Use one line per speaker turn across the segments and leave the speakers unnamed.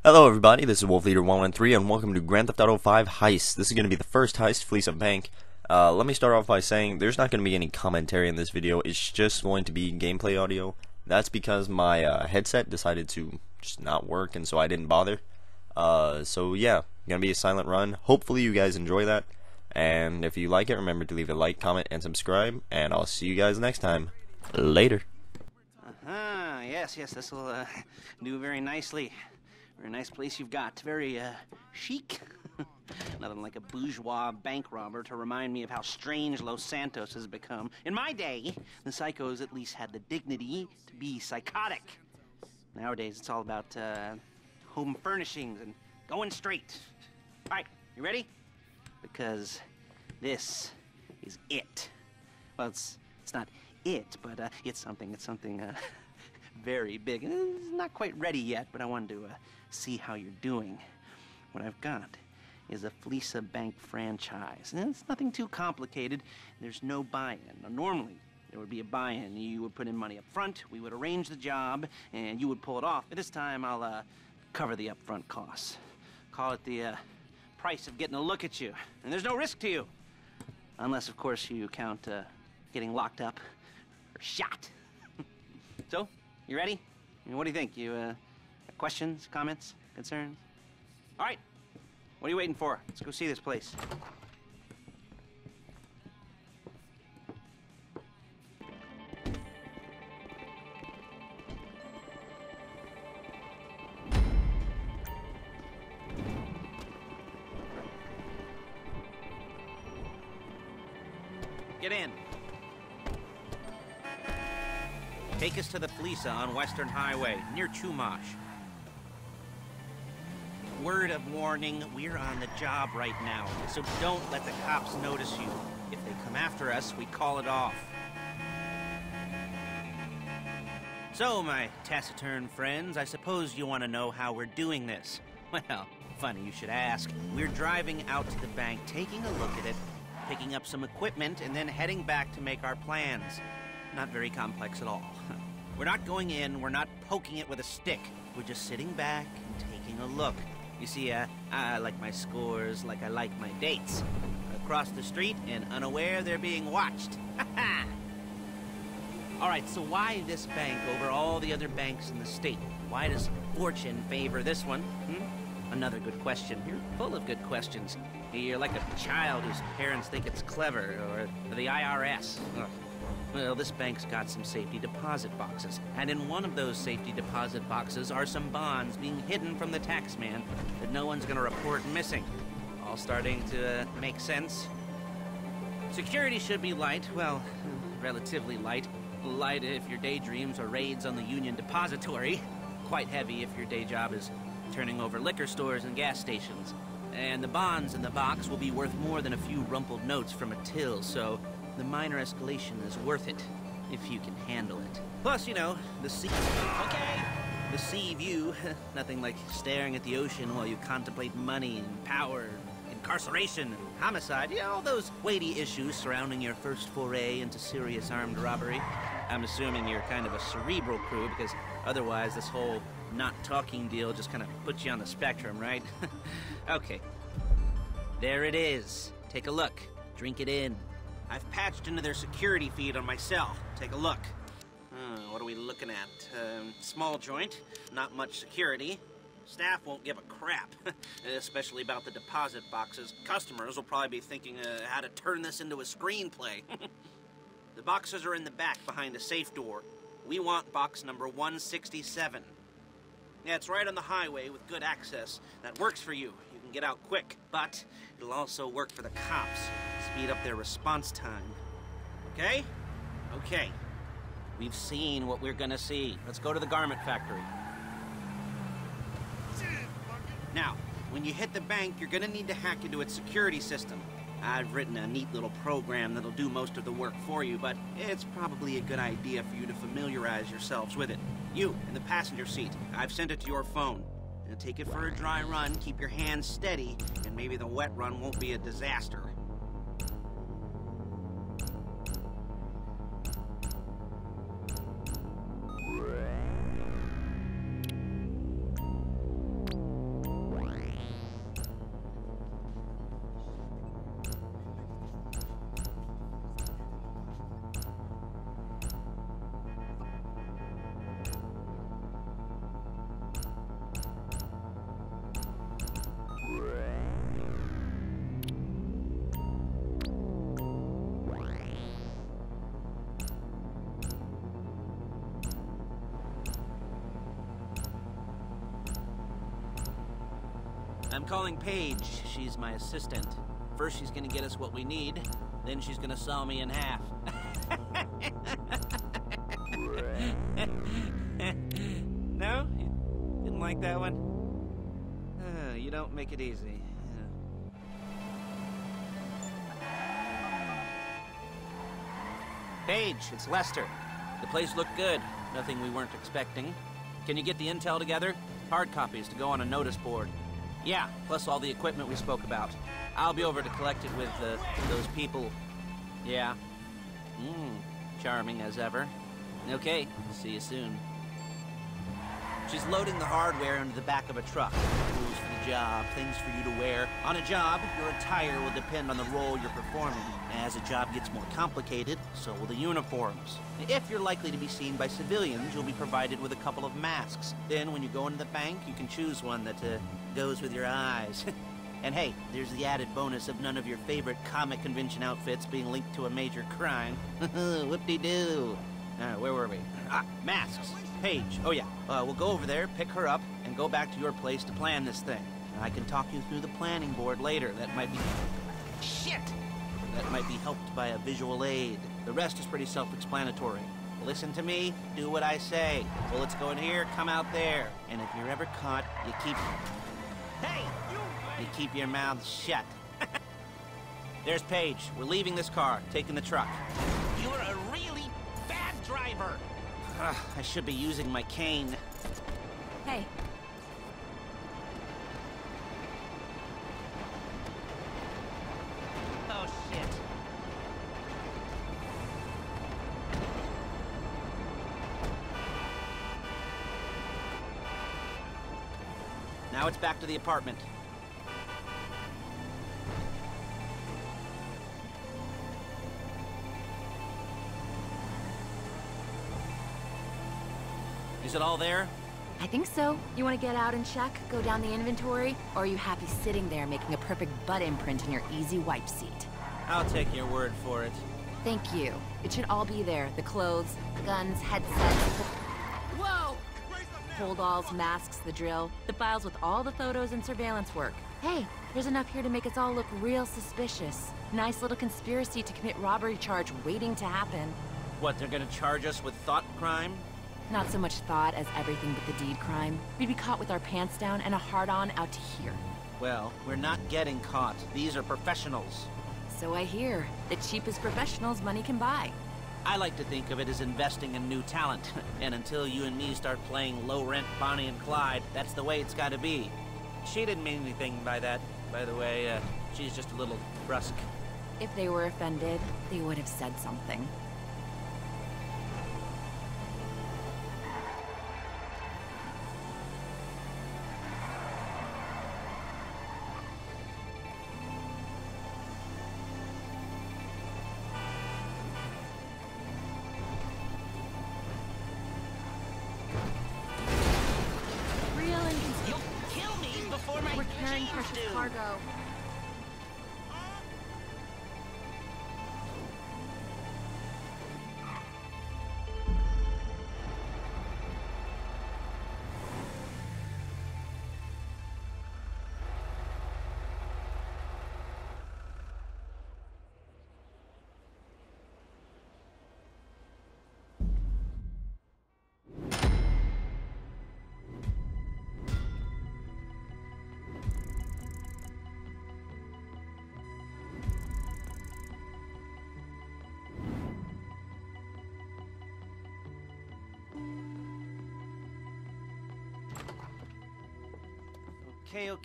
Hello everybody, this is Wolf Leader 113 and welcome to Grand Theft Auto 5 Heist. This is going to be the first heist, fleece a bank. Let me start off by saying there's not going to be any commentary in this video, it's just going to be gameplay audio. That's because my headset decided to just not work and so I didn't bother. So yeah, going to be a silent run. Hopefully you guys enjoy that. And if you like it, remember to leave a like, comment, and subscribe. And I'll see you guys next time. Later.
Yes, this will do very nicely. Very nice place you've got. Very chic. Nothing like a bourgeois bank robber to remind me of how strange Los Santos has become. In my day, the psychos at least had the dignity to be psychotic. Nowadays, it's all about home furnishings and going straight. All right, you ready? Because this is it. Well, it's not it, but it's something very big. It's not quite ready yet, but I wanted to see how you're doing. What I've got is a fleeca bank franchise. And it's nothing too complicated. There's no buy-in. Now, normally, there would be a buy-in. You would put in money up front, we would arrange the job, and you would pull it off. But this time, I'll cover the upfront costs. Call it the price of getting a look at you. And there's no risk to you. Unless, of course, you count getting locked up or shot. So, you ready? What do you think? You questions, comments, concerns? All right. What are you waiting for? Let's go see this place. Get in. Take us to the fleeca on Western Highway, near Chumash. Word of warning, we're on the job right now, so don't let the cops notice you. If they come after us, we call it off. So, my taciturn friends, I suppose you want to know how we're doing this. Well, funny you should ask. We're driving out to the bank, taking a look at it, picking up some equipment, and then heading back to make our plans. Not very complex at all. We're not going in, we're not poking it with a stick. We're just sitting back and taking a look. You see, I like my scores like I like my dates. Across the street and unaware they're being watched. Alright, so why this bank over all the other banks in the state? Why does fortune favor this one? Another good question. You're full of good questions. You're like a child whose parents think it's clever, or the IRS. Ugh. Well, this bank's got some safety deposit boxes, and in one of those safety deposit boxes are some bonds being hidden from the tax man that no one's gonna report missing. All starting to make sense. Security should be light, well, relatively light. Light if your daydreams are raids on the Union Depository. Quite heavy if your day job is turning over liquor stores and gas stations. And the bonds in the box will be worth more than a few rumpled notes from a till, so the minor escalation is worth it, if you can handle it. Plus, you know, the sea... Okay! The sea view, nothing like staring at the ocean while you contemplate money and power, incarceration and homicide. You know, all those weighty issues surrounding your first foray into serious armed robbery. I'm assuming you're kind of a cerebral crew, because otherwise this whole not talking deal just kind of puts you on the spectrum, right? Okay. There it is. Take a look. Drink it in. I've patched into their security feed on my cell. Take a look. What are we looking at? Small joint, not much security. Staff won't give a crap, especially about the deposit boxes. Customers will probably be thinking how to turn this into a screenplay. The boxes are in the back behind the safe door. We want box number 167. Yeah, it's right on the highway with good access. That works for you. You can get out quick, but it'll also work for the cops. Speed up their response time. Okay? Okay. We've seen what we're gonna see. Let's go to the garment factory. Now, when you hit the bank, you're gonna need to hack into its security system. I've written a neat little program that'll do most of the work for you, but it's probably a good idea for you to familiarize yourselves with it. You, in the passenger seat, I've sent it to your phone. Take it for a dry run, keep your hands steady, and maybe the wet run won't be a disaster. I'm calling Paige. She's my assistant. First she's gonna get us what we need, then she's gonna saw me in half. No? You didn't like that one? You don't make it easy. Paige, it's Lester. The place looked good. Nothing we weren't expecting. Can you get the intel together? Hard copies to go on a notice board. Yeah, plus all the equipment we spoke about. I'll be over to collect it with those people. Yeah. Charming as ever. Okay, see you soon. She's loading the hardware into the back of a truck. Rules for the job, things for you to wear. On a job, your attire will depend on the role you're performing. As the job gets more complicated, so will the uniforms. If you're likely to be seen by civilians, you'll be provided with a couple of masks. Then when you go into the bank, you can choose one that goes with your eyes. And hey, there's the added bonus of none of your favorite comic convention outfits being linked to a major crime. Whoop-de-doo. Where were we? Masks. Paige. Oh yeah, we'll go over there, pick her up, and go back to your place to plan this thing. I can talk you through the planning board later. That might be... Shit! That might be helped by a visual aid. The rest is pretty self-explanatory. Listen to me, do what I say. Bullets go in here, come out there. And if you're ever caught, you keep... Hey! You keep your mouth shut. There's Paige. We're leaving this car, taking the truck.
You're a really bad driver.
I should be using my cane.
Hey.
Oh, shit.
Now it's back to the apartment. Is it all there?
I think so. You want to get out and check, go down the inventory, or are you happy sitting there making a perfect butt imprint in your easy wipe seat?
I'll take your word for it.
Thank you. It should all be there. The clothes, guns, headsets,
Whoa!
holdalls, masks, the drill, the files with all the photos and surveillance work. Hey, there's enough here to make us all look real suspicious. Nice little conspiracy to commit robbery charge waiting to happen.
What, they're gonna charge us with thought crime?
Not so much thought as everything but the deed crime. We'd be caught with our pants down and a hard-on out to here.
Well, we're not getting caught. These are professionals.
So I hear. The cheapest professionals money can buy.
I like to think of it as investing in new talent. And until you and me start playing low-rent Bonnie and Clyde, that's the way it's gotta be. She didn't mean anything by that, by the way. She's just a little brusque.
If they were offended, they would have said something.
You'll kill me before my
We're carrying
jeans
precious
do.
cargo.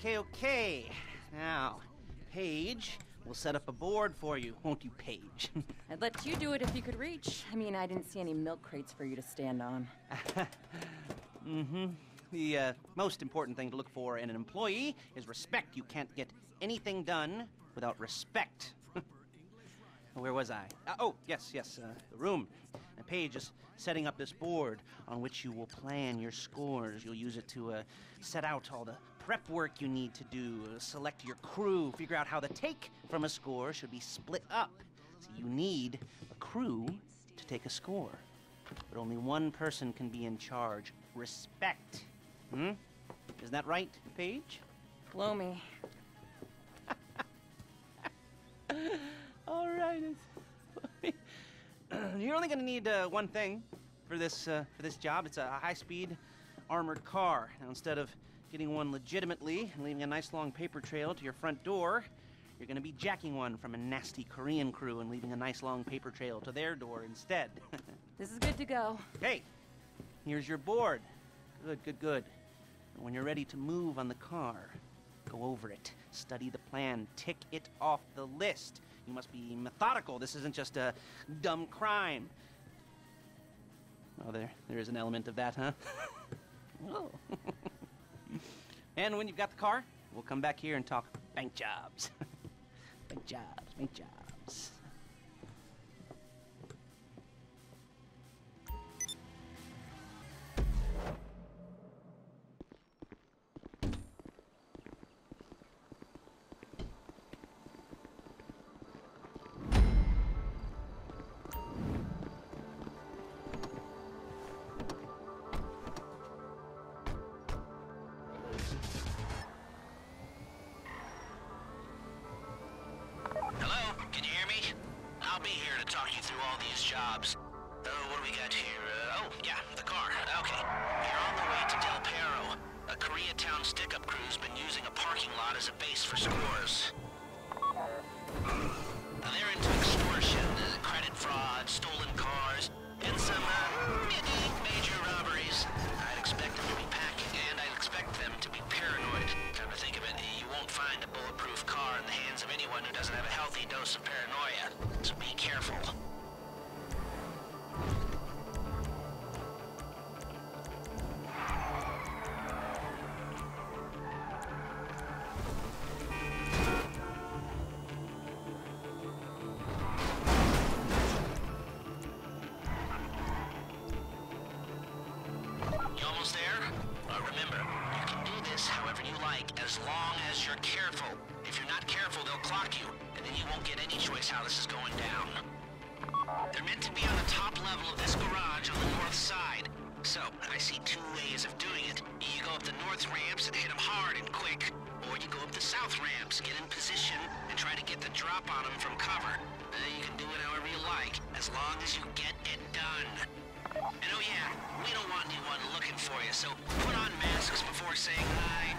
Okay. Now, Paige, we'll set up a board for you, won't you, Paige?
I'd let you do it if you could reach. I mean, I didn't see any milk crates for you to stand on.
The most important thing to look for in an employee is respect. You can't get anything done without respect. Where was I? Yes, the room. And Paige is setting up this board on which you will plan your scores. You'll use it to set out all the prep work you need to do, select your crew, figure out how the take from a score should be split up. So you need a crew to take a score. But only one person can be in charge. Respect. Isn't that right, Paige?
Blow me.
All right. You're only gonna need one thing for this job. It's a high-speed armored car. Now, instead of getting one legitimately and leaving a nice long paper trail to your front door, you're gonna be jacking one from a nasty Korean crew and leaving a nice long paper trail to their door instead.
This is good to go.
Hey, here's your board. Good. And when you're ready to move on the car, go over it, study the plan, tick it off the list. You must be methodical. This isn't just a dumb crime. Oh, there is an element of that, huh? Oh. And when you've got the car, we'll come back here and talk bank jobs. Bank jobs.
I'll be here to talk you through all these jobs. What do we got here? Oh, yeah, the car. Okay. You're on the way to Del Perro. A Koreatown stick-up crew's been using a parking lot as a base for scores. They're into extortion, credit fraud, stolen cars, and some, major robberies. I'd expect them to be packing, and I'd expect them to be paranoid. Come to think of it, you won't find a bulletproof car in the hands of anyone who doesn't have a healthy dose of paranoia. So be careful. You almost there? Remember, you can do this however you like, as long as you're careful. If you're not careful, they'll clock you, and then you won't get any choice how this is going down. They're meant to be on the top level of this garage on the north side. So, I see two ways of doing it. You go up the north ramps and hit them hard and quick, or you go up the south ramps, get in position, and try to get the drop on them from cover. You can do it however you like, as long as you get it done. And oh yeah, we don't want anyone looking for you, so put on masks before saying hi.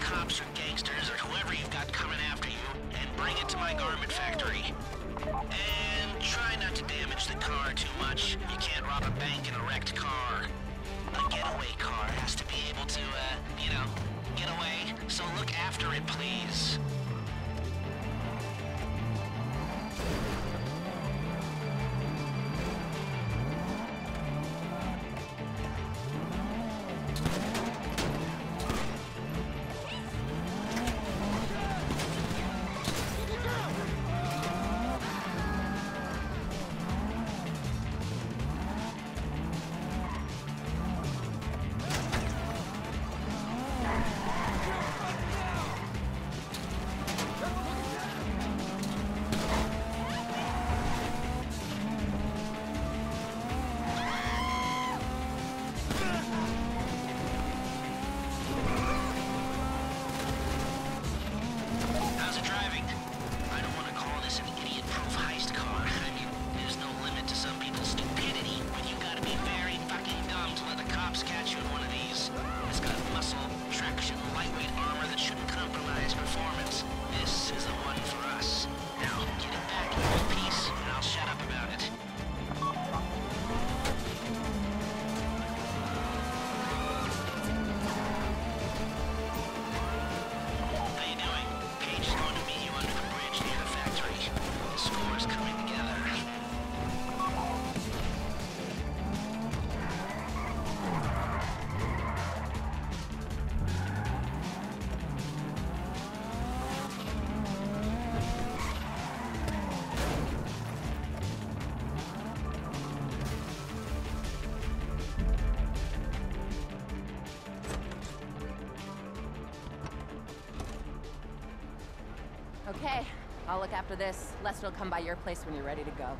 Cops or gangsters or whoever you've got coming after you, and bring it to my garment factory. And try not to damage the car too much. You can't rob a bank in a wrecked car. A getaway car has to be able to, get away. So look after it, please.
Okay, I'll look after this. Lester will come by your place when you're ready to go.